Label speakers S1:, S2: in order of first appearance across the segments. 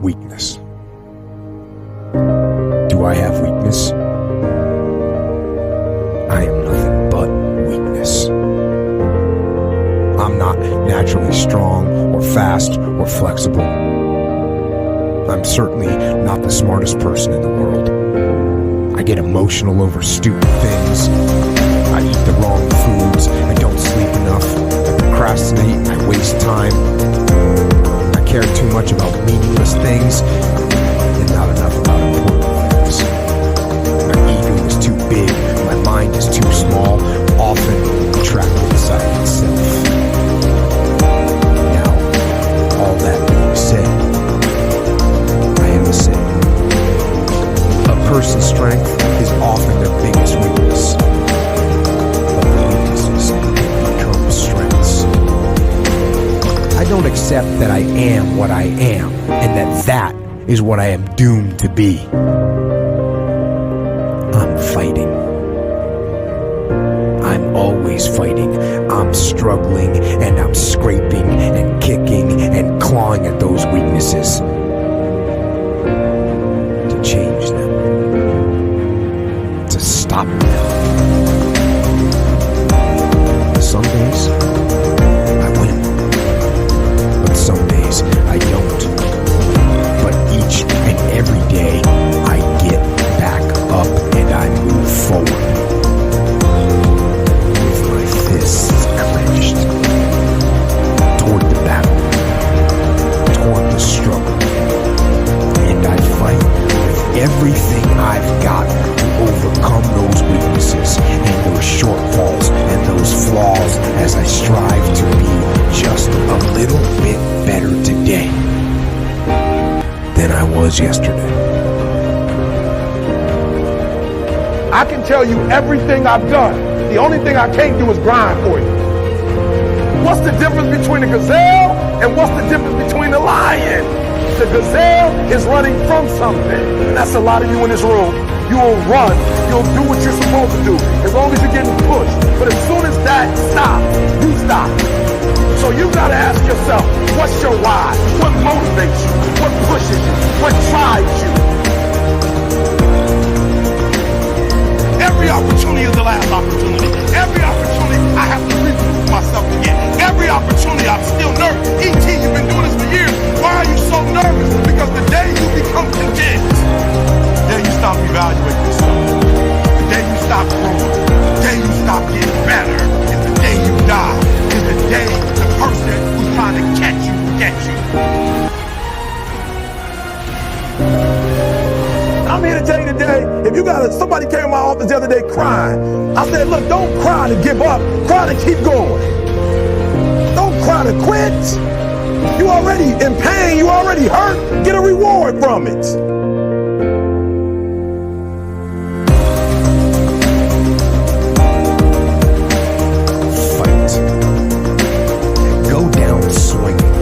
S1: weakness. Do I have weakness? I am nothing but weakness. I'm not naturally strong or fast or flexible. I'm certainly not the smartest person in the world. I get emotional over stupid things. I eat the wrong foods. I don't sleep enough. I procrastinate. I waste time. I care too much about meaningless things and not enough about important things. My ego is too big. My mind is too small, often trapped inside itself. Now, all that being said, I am the same. A person's strength is often their biggest weakness, but the weaknesses become strengths. I don't accept that I am what I am, and that is what I am doomed to be. I'm fighting. I'm always fighting. I'm struggling, and I'm scraping and kicking and clawing at those weaknesses to change them, to stop them. Some days I win, but some days I don't. But each and every day I get back up and I move forward with my fists clenched toward the battle, toward the struggle, and I fight with everything I've got to overcome those weaknesses and those shortfalls and those flaws as I strive to be just a little bit better today than I was yesterday.
S2: I can tell you everything I've done. The only thing I can't do is grind for you. What's the difference between a gazelle and what's the difference between a lion? The gazelle is running from something. And that's a lot of you in this room. You will run. You'll do what you're supposed to do as long as you're getting pushed. But as soon as that stops, you stop. So you gotta ask yourself, what's your why? What motivates you? What pushes you? What drives you? Every opportunity is the last opportunity. Every opportunity I have to reprove myself again. Every opportunity I'm still nervous. E.T., you've been doing this for years. Why are you so nervous? Because the day you become content, the day you stop evaluating yourself, the day you stop growing, the day you stop getting better, is the day you die. Is the day the person who's trying to catch you gets you. I'm here to tell you today, if you got somebody came to my office the other day crying. I said, look, don't cry to give up, cry to keep going. Don't cry to quit. You already in pain, you already hurt, get a reward from it.
S1: Fight. Go down swinging.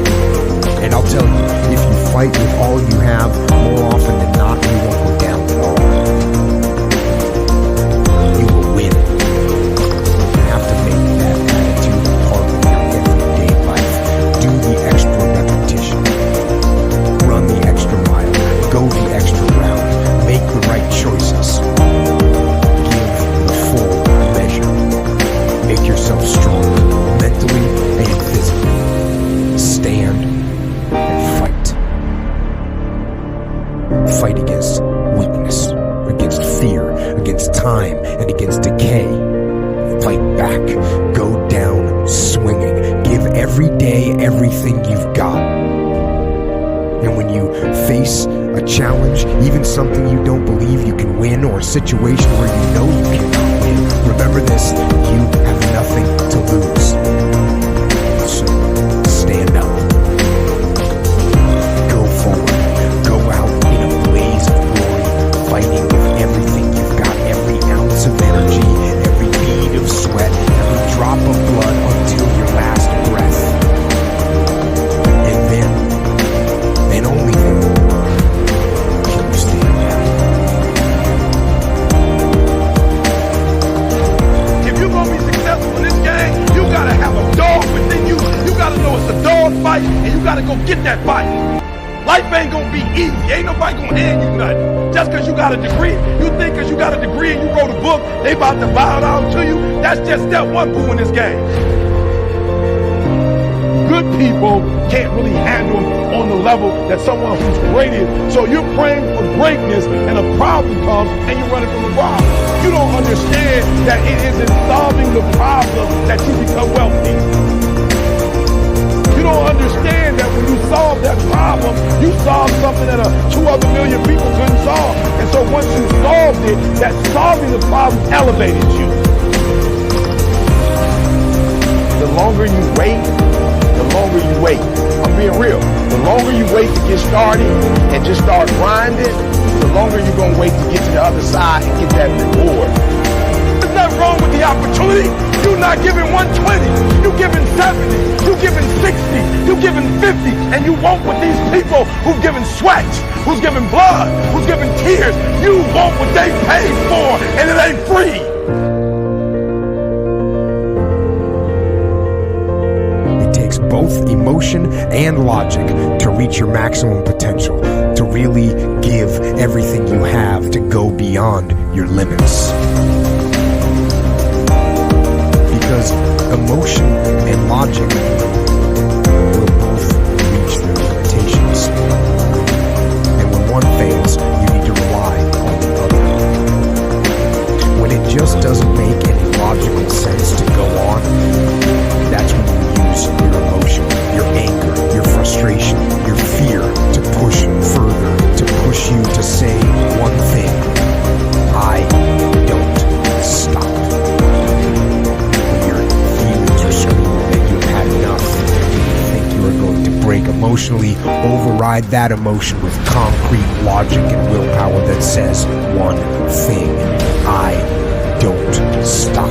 S1: And I'll tell you, if you fight with all you have, more often than not, you won't go down at all. You will win. You have to make that attitude part of your everyday life. Do the extra repetition. Run the extra mile. Go the extra round. Make the right choices. Give the full measure. Make yourself stronger, mentally and physically. Stand and fight. Fight against weakness, against fear, against time, and against decay. Fight back. Go down swinging. Give every day everything you've got. And when you face a challenge, even something you don't believe you can win, or a situation where you know you cannot win, remember this: you have nothing to lose. So stand up. Go forward. Go out in a blaze of glory, fighting with everything you've got, every ounce of energy, every bead of sweat, every drop of blood until your last breath. And then, and only then, can you stand down.
S2: If you're gonna be successful in this game, you gotta have a dog within you. You gotta know it's a dog fight, and you gotta go get that fight. Life ain't gonna be easy. Ain't nobody gonna hand you nothing. Just because you got a degree, you think because you got a degree and you wrote a book, they about to bow down to you. That's just step one, boo, in this game. Good people can't really handle on the level that someone who's great is. So you're praying for greatness and a problem comes and you're running from the problem. You don't understand that it is in solving the problem that you become wealthy. You don't understand that when you solve that problem, you solve something that 2 other million people couldn't solve. And so once you solved it, that solving the problem elevated you. The longer you wait, the longer you wait. I'm being real. The longer you wait to get started and just start grinding, the longer you're going to wait to get to the other side and get that reward. There's nothing wrong with the opportunity. You're not giving 120. You're giving 70. You're giving 60. You're giving 50. And you want what these people who've given sweat, who's given blood, who's given tears, you want what they paid for, and it ain't free.
S1: Both emotion and logic to reach your maximum potential, to really give everything you have, to go beyond your limits. Because emotion and logic will both reach their limitations. And when one fails, you need to rely on the other. When it just doesn't make any logical sense to go on, that's when you use your emotion, your anger, your frustration, your fear to push further, to push you to say one thing: I don't stop. When your feelings are screaming that you've had enough, you think you are going to break emotionally, override that emotion with concrete logic and willpower that says one thing: I don't stop.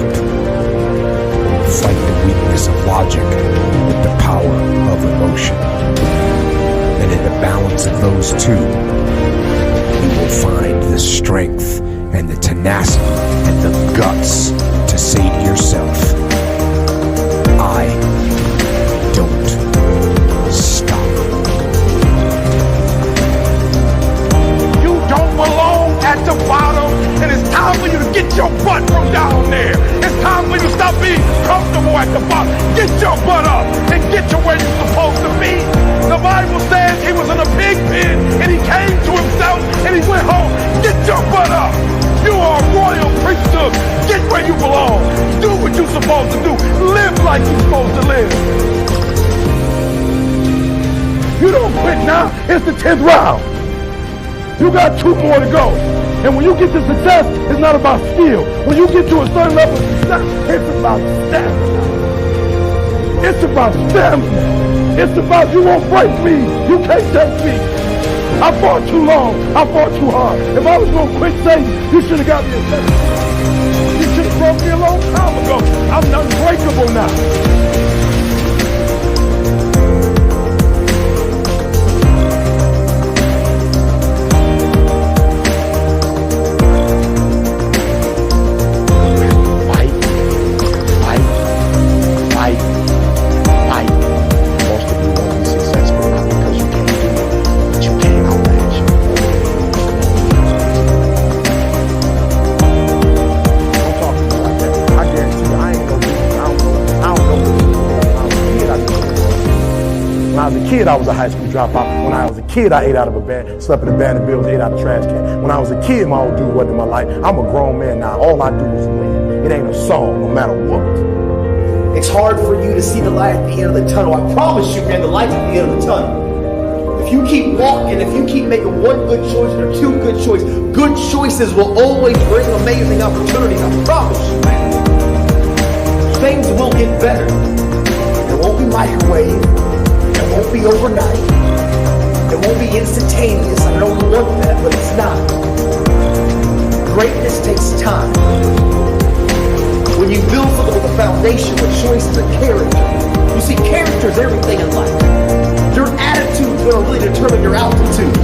S1: Fight the weakness of logic with the power of emotion. And in the balance of those two, you will find the strength and the tenacity and the guts to say to yourself, I don't stop.
S2: You don't belong at the bottom, and it's time for you to get your butt from down there. It's time for you to stop being comfortable at the bottom. Get your butt up and get to where you're supposed to be. The Bible says he was in a pig pen and he came to himself and he went home. Get your butt up. You are a royal priesthood. Get where you belong. Do what you're supposed to do. Live like you're supposed to live. You don't quit now. It's the 10th round. You got 2 more to go. And when you get to success, it's not about skill. When you get to a certain level of success, it's about stamina. It's about stamina. It's about you won't break me. You can't take me. I fought too long. I fought too hard. If I was going to quit Satan, you should have got me a second. You should have broke me a long time ago. I'm unbreakable now. I was a high school dropout. When I was a kid, I ate out of a band, slept in abandoned buildings, ate out of trash can. When I was a kid, my old dude wasn't in my life. I'm a grown man now. All I do is win. It ain't a song, no matter what.
S3: It's hard for you to see the light at the end of the tunnel. I promise you, man, the light's at the end of the tunnel. If you keep walking, if you keep making one good choice or 2 good choices, good choices will always bring amazing opportunities. I promise you, man. Things will get better. It won't be microwave. It won't be overnight. It won't be instantaneous. I don't want that, but it's not. Greatness takes time. When you build something with a foundation with choices and character, you see, character is everything in life. Your attitude is going to really determine your altitude.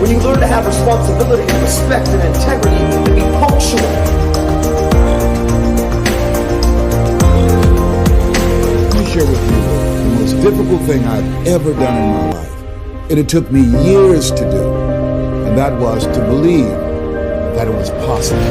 S3: When you learn to have responsibility and respect and integrity and be punctual.
S4: Let me share with you the most difficult thing I've ever done in my life And it took me years to do. And that was to believe that it was possible.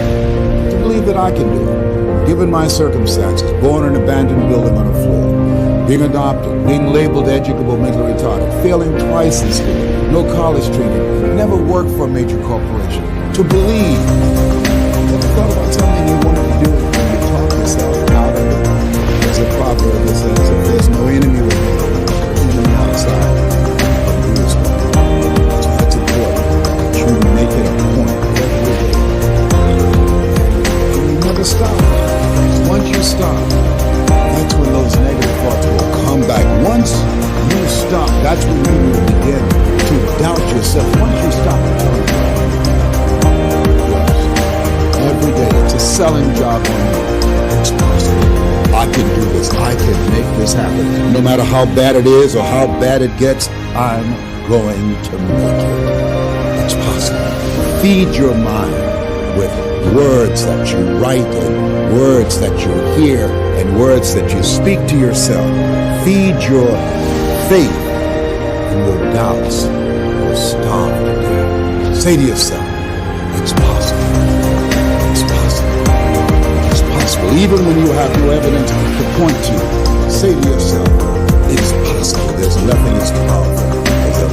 S4: To believe that I can do it. Given my circumstances, born in an abandoned building on a floor, being adopted, being labeled educable mentally retarded, failing twice in school, no college training, never worked for a major corporation. To believe that the thought about something you wanted to do and you talk yourself out of it. There's a proverb that says, if there's no enemy within, enemy outside, you is gone. So that's important. You make it a point every day. And you never stop. Once you stop, that's when those negative thoughts will come back. Once you stop, that's when you will begin to doubt yourself. Once you stop telling yourself, every day, it's a selling job on you. It's possible. I can do this. I can make this happen. No matter how bad it is or how bad it gets, I'm going to make it. It's possible. Feed your mind with words that you write and words that you hear and words that you speak to yourself. Feed your faith and your doubts will starve to death. Say to yourself, it's possible. Even when you have no evidence to point to, say to yourself, it's possible. There's nothing as powerful as a